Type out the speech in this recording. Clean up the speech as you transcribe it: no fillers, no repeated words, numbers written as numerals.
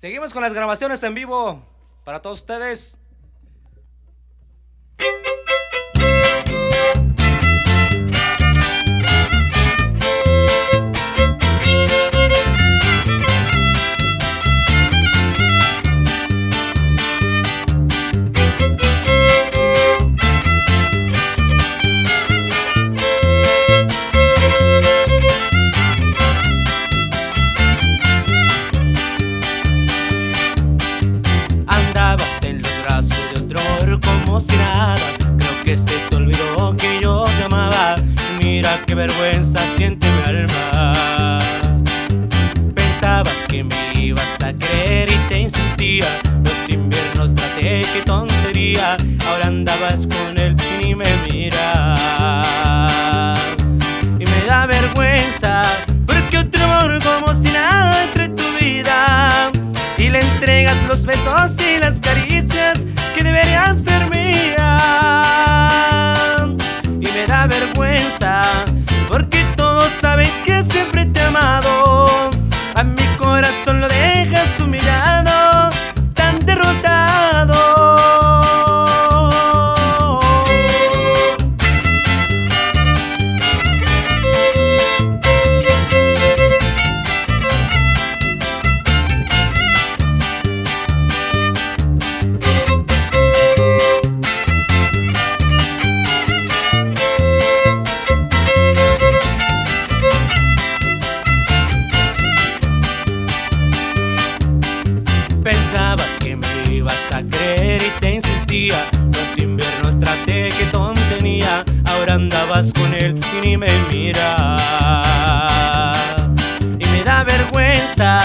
Seguimos con las grabaciones en vivo para todos ustedes. Como si nada, creo que se te olvidó que yo te amaba. Mira qué vergüenza siente mi alma. Pensabas que me ibas a creer y te insistía. Los inviernos traté, qué tontería. Ahora andabas con él y ni me miras. Y me da vergüenza porque otro amor como si nada entre tu vida. Y le entregas los besos y las caricias que deberían ser mías. Y me da vergüenza porque todos saben que siempre te he amado. A mi corazón lo dejas humillado, tan derrotado. Pensabas que me ibas a creer y te insistía. Los inviernos traté, que ton tenía. Ahora andabas con él y ni me mira. Y me da vergüenza